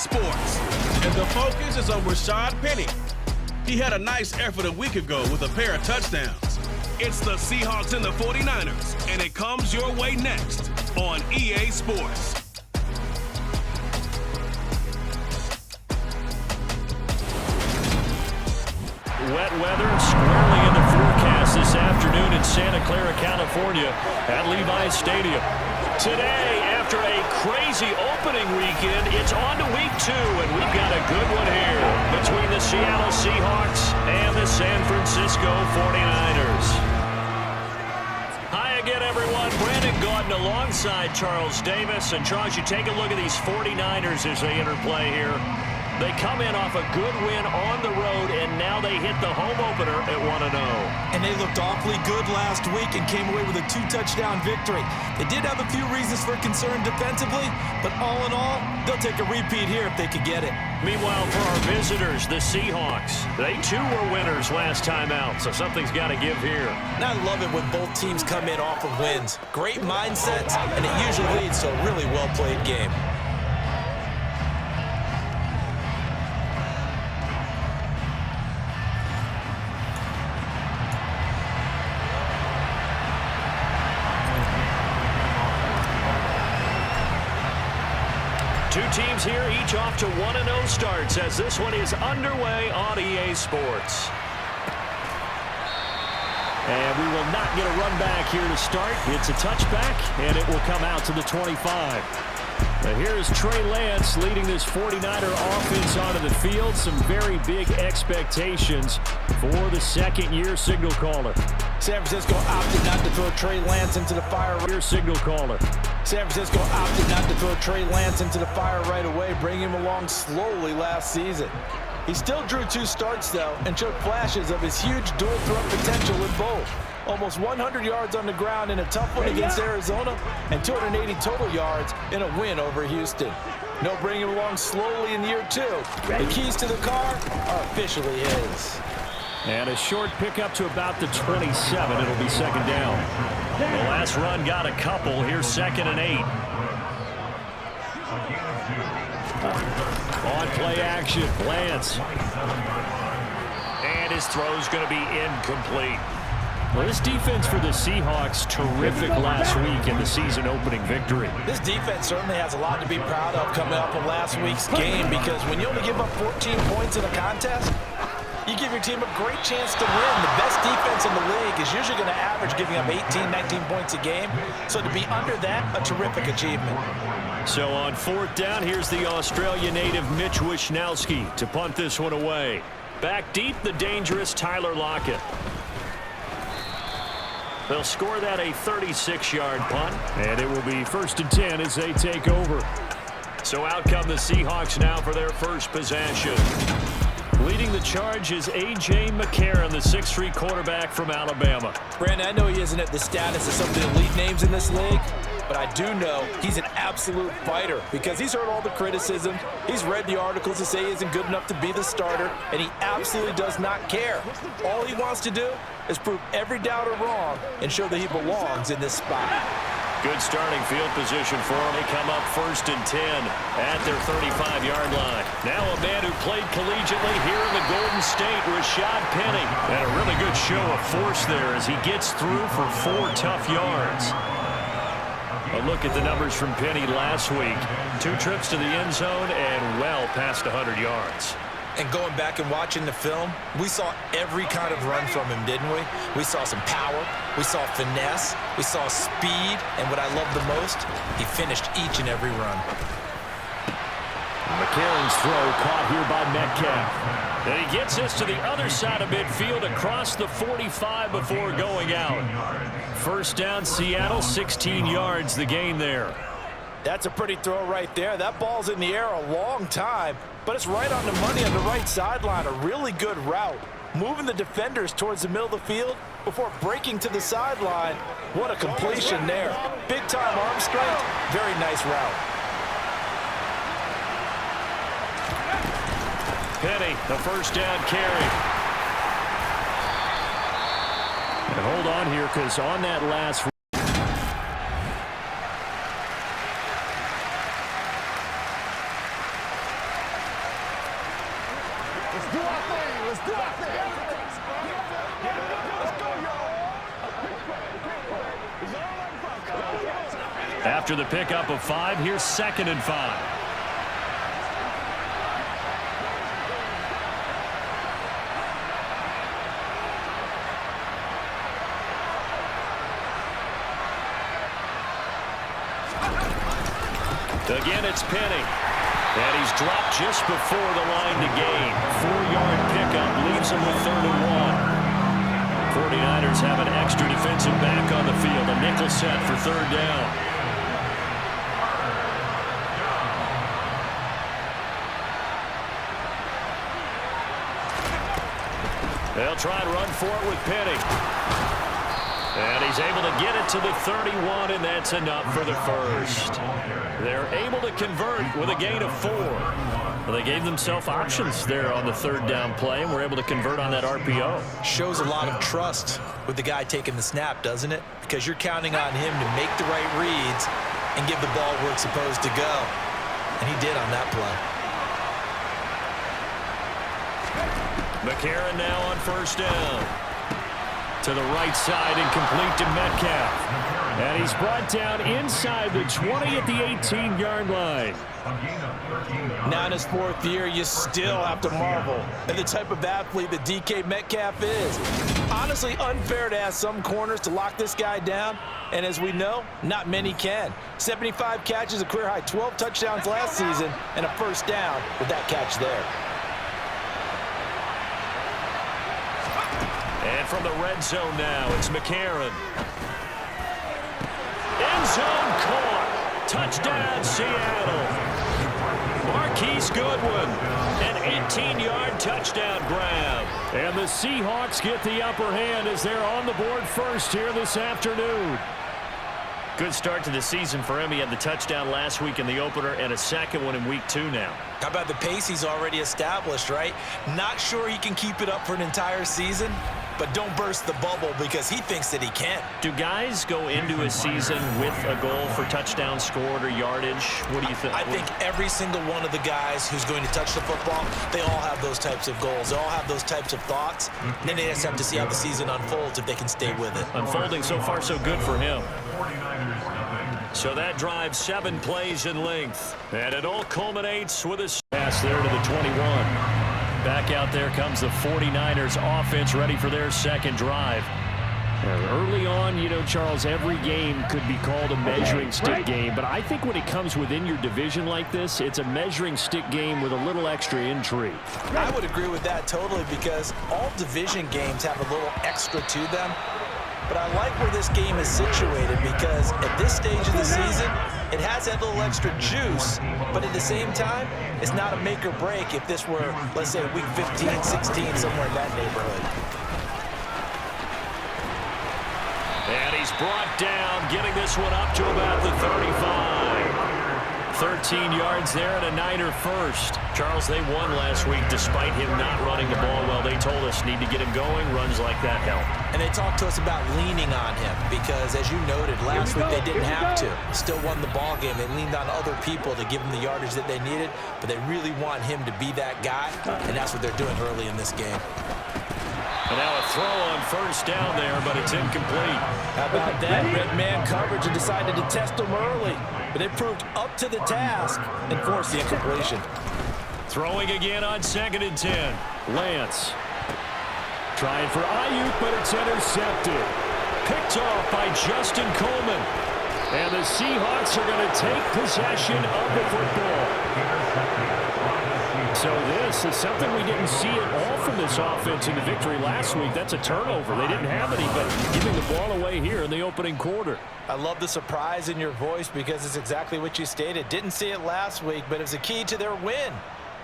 Sports. And the focus is on Rashad Penny. He had a nice effort a week ago with a pair of touchdowns. It's the Seahawks and the 49ers, and it comes your way next on EA Sports. Wet weather squarely in the forecast this afternoon in Santa Clara, California at Levi's Stadium. Today, after a crazy opening weekend, it's on to week 2, and we've got a good one here between the Seattle Seahawks and the San Francisco 49ers. Hi again, everyone. Brandon Gaudin alongside Charles Davis. And Charles, you take a look at these 49ers as they interplay here. They come in off a good win on the road, and now they hit the home opener at 1-0. And they looked awfully good last week and came away with a 2-touchdown victory. They did have a few reasons for concern defensively, but all in all, they'll take a repeat here if they could get it. Meanwhile, for our visitors, the Seahawks, they too were winners last time out, so something's got to give here. And I love it when both teams come in off of wins. Great mindsets, and it usually leads to a really well-played game. Two teams here, each off to 1-0 starts as this one is underway on EA Sports. And we will not get a run back here to start. It's a touchback, and it will come out to the 25. Now here's Trey Lance leading this 49er offense onto the field. Some very big expectations for the second-year signal caller. San Francisco opted not to throw Trey Lance into the fire. Your signal caller. San Francisco opted not to throw Trey Lance into the fire right away, bringing him along slowly last season. He still drew 2 starts, though, and showed flashes of his huge dual-threat potential in both. Almost 100 yards on the ground in a tough one against Arizona, and 280 total yards in a win over Houston. No bringing him along slowly in year 2. The keys to the car are officially his. And a short pickup to about the 27. It'll be second down. The last run got a couple. Here's 2nd and 8. On play action, Lance. And his throw's going to be incomplete. Well, this defense for the Seahawks, terrific last week in the season-opening victory. This defense certainly has a lot to be proud of coming up from last week's game, because when you only give up 14 points in a contest, you give your team a great chance to win. The best defense in the league is usually going to average giving up 18, 19 points a game. So to be under that, a terrific achievement. So on 4th down, here's the Australia native Mitch Wishnowsky to punt this one away. Back deep, the dangerous Tyler Lockett. They'll score that a 36-yard punt, and it will be 1st and 10 as they take over. So out come the Seahawks now for their first possession. Leading the charge is A.J. McCarron, the 6'3" quarterback from Alabama. Brandon, I know he isn't at the status of some of the elite names in this league, but I do know he's an absolute fighter because he's heard all the criticism. He's read the articles that say he isn't good enough to be the starter, and he absolutely does not care. All he wants to do is prove every doubter wrong and show that he belongs in this spot. Good starting field position for him. They come up 1st and 10 at their 35-yard line. Now a man who played collegiately here in the Golden State, Rashad Penny. And a really good show of force there as he gets through for 4 tough yards. A look at the numbers from Penny last week. 2 trips to the end zone and well past 100 yards. And going back and watching the film, we saw every kind of run from him, didn't we? We saw some power, we saw finesse, we saw speed, and what I love the most, he finished each and every run. McCarron's throw caught here by Metcalf. And he gets this to the other side of midfield across the 45 before going out. 1st down, Seattle, 16 yards the gain there. That's a pretty throw right there. That ball's in the air a long time, but it's right on the money on the right sideline. A really good route. Moving the defenders towards the middle of the field before breaking to the sideline. What a completion there. Big-time arm strength. Very nice route. Penny, the 1st down carry. And hold on here, because on that last After the pickup of 5, here's 2nd and 5. Again, it's Penny. And he's dropped just before the line to gain. 4-yard pickup leaves him with 3rd and 1. 49ers have an extra defensive back on the field. A nickel set for 3rd down. They'll try and run for it with Penny. And he's able to get it to the 31, and that's enough for the first. They're able to convert with a gain of 4. Well, they gave themselves options there on the 3rd down play, and were able to convert on that RPO. Shows a lot of trust with the guy taking the snap, doesn't it? Because you're counting on him to make the right reads and give the ball where it's supposed to go. And he did on that play. McCarron now on 1st down. To the right side and complete to Metcalf. And he's brought down inside the 20 at the 18-yard line. Now in his 4th year, you still have to marvel at the type of athlete that DK Metcalf is. Honestly, unfair to ask some corners to lock this guy down. And as we know, not many can. 75 catches, a career high 12 touchdowns last season, and a 1st down with that catch there. And from the red zone now, it's McCarron. End zone caught. Touchdown, Seattle. Marquise Goodwin, an 18-yard touchdown grab. And the Seahawks get the upper hand as they're on the board first here this afternoon. Good start to the season for him. He had the touchdown last week in the opener and a 2nd one in week 2 now. How about the pace he's already established, right? Not sure he can keep it up for an entire season, but don't burst the bubble because he thinks that he can. Do guys go into a season with a goal for touchdowns scored or yardage? What do you think? I think every single one of the guys who's going to touch the football, they all have those types of goals. They all have those types of thoughts. And then they just have to see how the season unfolds if they can stay with it. Unfolding so far so good for him. So that drives 7 plays in length. And it all culminates with a pass there to the 21. Back out there comes the 49ers offense ready for their 2nd drive. Early on, you know, Charles, every game could be called a measuring stick game. But I think when it comes within your division like this, it's a measuring stick game with a little extra intrigue. I would agree with that totally because all division games have a little extra to them. But I like where this game is situated because at this stage of the season, it has that little extra juice, but at the same time, it's not a make or break if this were, let's say, week 15, 16, somewhere in that neighborhood. And he's brought down, getting this one up to about the 35. 13 yards there and a Niner first. Charles, they won last week despite him not running the ball well. They told us need to get him going. Runs like that help. And they talked to us about leaning on him because, as you noted, last week they didn't have to. Still won the ball game. They leaned on other people to give them the yardage that they needed, but they really want him to be that guy, and that's what they're doing early in this game. And now a throw on 1st down there, but it's incomplete. How about that? Red man coverage and decided to test him early, but it proved up to the task and forced the incompletion. Throwing again on 2nd and 10. Lance. Trying for Ayuk, but it's intercepted. Picked off by Justin Coleman. And the Seahawks are going to take possession of the football. So this is something we didn't see at all from this offense in the victory last week. That's a turnover. They didn't have any, but giving the ball away here in the opening quarter. I love the surprise in your voice because it's exactly what you stated. Didn't see it last week, but it was a key to their win.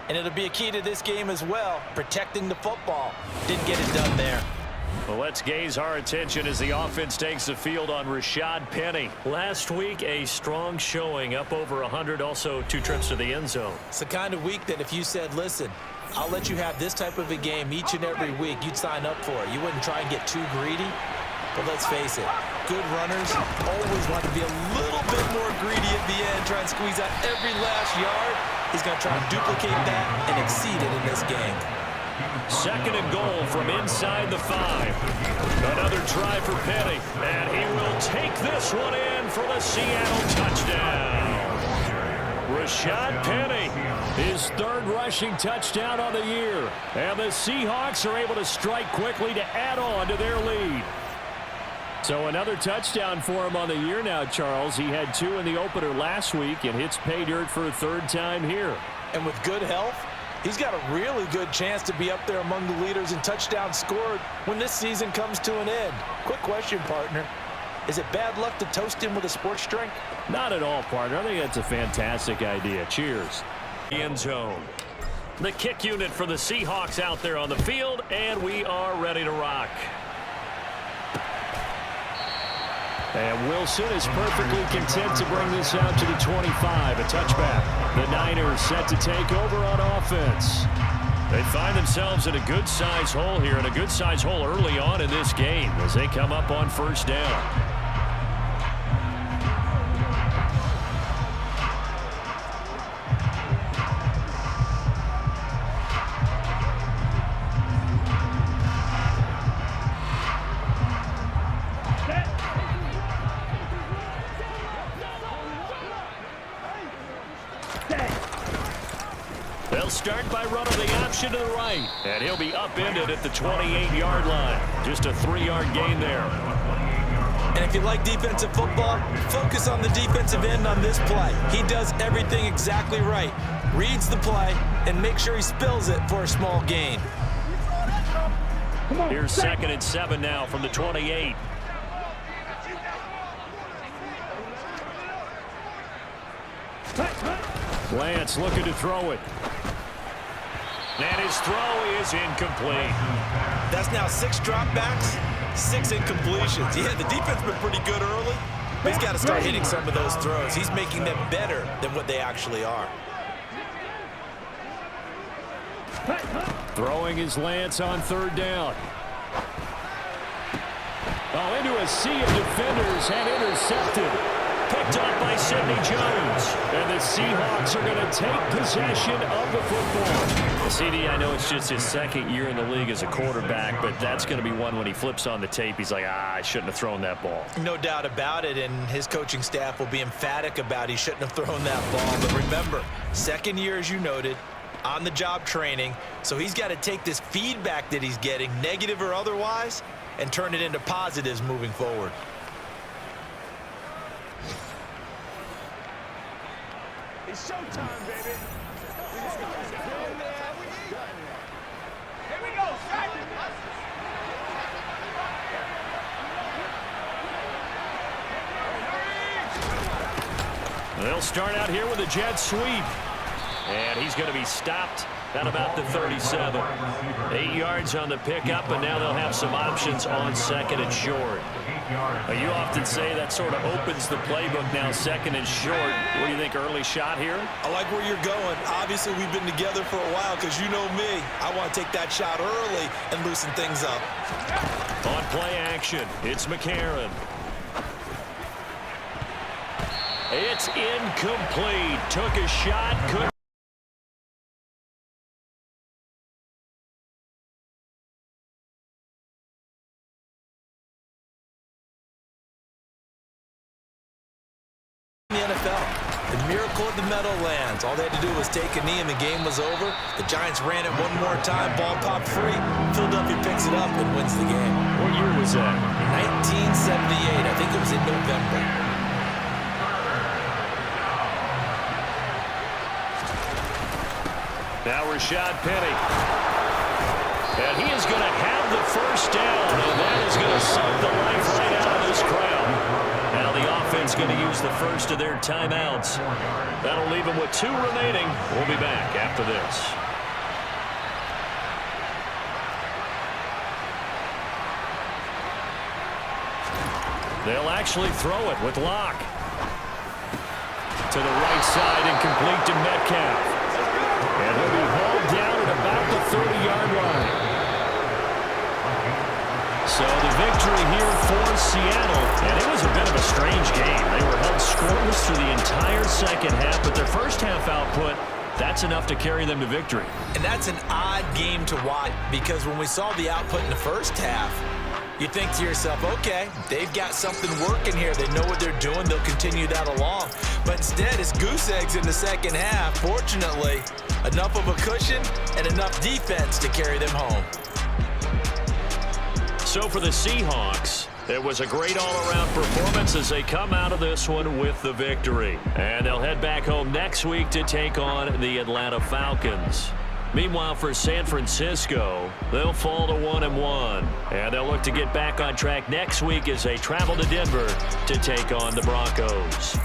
And it'll be a key to this game as well, protecting the football. Didn't get it done there. Well, let's gaze our attention as the offense takes the field on Rashad Penny. Last week, a strong showing, up over 100, also 2 trips to the end zone. It's the kind of week that if you said, listen, I'll let you have this type of a game each and every week, you'd sign up for it. You wouldn't try and get too greedy. But let's face it, good runners always want to be a little bit more greedy at the end, try and squeeze out every last yard. He's going to try and duplicate that and exceed it in this game. Second and goal from inside the 5. Another try for Penny, and he will take this one in for the Seattle touchdown. Rashad Penny, his third rushing touchdown on the year. And the Seahawks are able to strike quickly to add on to their lead. So another touchdown for him on the year now, Charles. He had 2 in the opener last week and hits pay dirt for a third time here. And with good health, he's got a really good chance to be up there among the leaders in touchdowns scored when this season comes to an end. Quick question, partner. Is it bad luck to toast him with a sports drink? Not at all, partner. I think that's a fantastic idea. Cheers. End zone. The kick unit for the Seahawks out there on the field, and we are ready to rock. And Wilson is perfectly content to bring this out to the 25, a touchback. The Niners set to take over on offense. They find themselves in a good-sized hole here, and a good-sized hole early on in this game as they come up on first down. They'll start by running the option to the right. And he'll be upended at the 28-yard line. Just a 3-yard gain there. And if you like defensive football, focus on the defensive end on this play. He does everything exactly right. Reads the play and makes sure he spills it for a small gain. Here's 2nd and 7 now from the 28. Lance looking to throw it. And his throw is incomplete. That's now 6 dropbacks, 6 incompletions. Yeah, the defense has been pretty good early, but he's got to start hitting some of those throws. He's making them better than what they actually are. Throwing is Lance on 3rd down. Oh, into a sea of defenders and intercepted. Picked up by Sidney Jones. And the Seahawks are going to take possession of the football. CD, I know it's just his 2nd year in the league as a quarterback, but that's going to be one when he flips on the tape. He's like, I shouldn't have thrown that ball. No doubt about it, and his coaching staff will be emphatic about he shouldn't have thrown that ball. But remember, 2nd year, as you noted, on-the-job training, so he's got to take this feedback that he's getting, negative or otherwise, and turn it into positives moving forward. It's showtime, baby. Here we go, Shaq. They'll start out here with a jet sweep. And he's going to be stopped at about the 37. 8 yards on the pickup, and now they'll have some options on 2nd and short. You often say that sort of opens the playbook now, 2nd and short. What do you think, early shot here? I like where you're going. Obviously, we've been together for a while because you know me. I want to take that shot early and loosen things up. On play action, it's McCarron. It's incomplete. Took a shot, couldn't. The NFL, the miracle of the Meadowlands. All they had to do was take a knee and the game was over. The Giants ran it one more time, ball popped free. Philadelphia picks it up and wins the game. What year was that? 1978. I think it was in November. Now Rashad Penny. And he is going to have the first down, and that is going to suck the life right out of this crowd. Now the offense going to use the first of their timeouts. That'll leave them with 2 remaining. We'll be back after this. They'll actually throw it with Locke. To the right side and complete to Metcalf. And he'll be hauled down at about the 30-yard line. So the victory here for Seattle. And it was a bit of a strange game. They were held scoreless through the entire second half, but their first half output, That's enough to carry them to victory. And that's an odd game to watch because when we saw the output in the first half, you think to yourself, okay, they've got something working here. They know what they're doing. They'll continue that along. But instead, it's goose eggs in the second half. Fortunately, enough of a cushion and enough defense to carry them home. So for the Seahawks, it was a great all-around performance as they come out of this one with the victory. And they'll head back home next week to take on the Atlanta Falcons. Meanwhile, for San Francisco, they'll fall to 1-1. And they'll look to get back on track next week as they travel to Denver to take on the Broncos.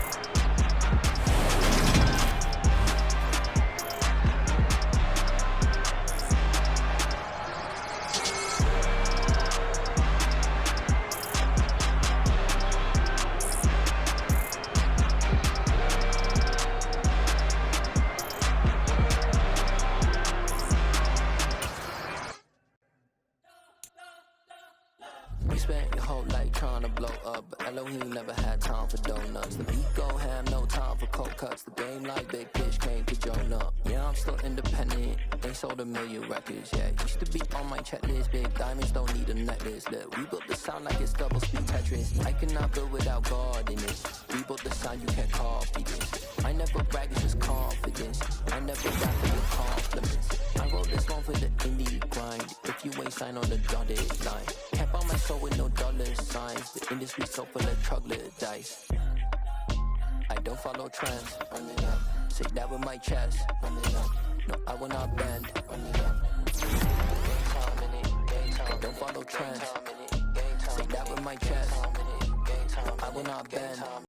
You spent your whole life trying to blow up, but Elohim never had time for donuts. The beat go ham, no time for cold cuts. The game like Big Fish came to Jonah. Yeah, I'm still independent. They sold 1 million records, yeah. Used to be on my checklist. Big diamonds don't need a necklace. Look, we built the sound like it's double speed Tetris. I cannot build without God in it. We built the sound, you can't copy this. I never brag, it's just confidence. I never rap for your compliments. I wrote this one for the indie grind. If you ain't signed on the dotted line, can't buy my soul with no dollar signs. The industry so full of troglodytes. I don't follow trends. Say that with my chest. No, I will not bend. I don't follow trends. Say that with my chest. I will not bend.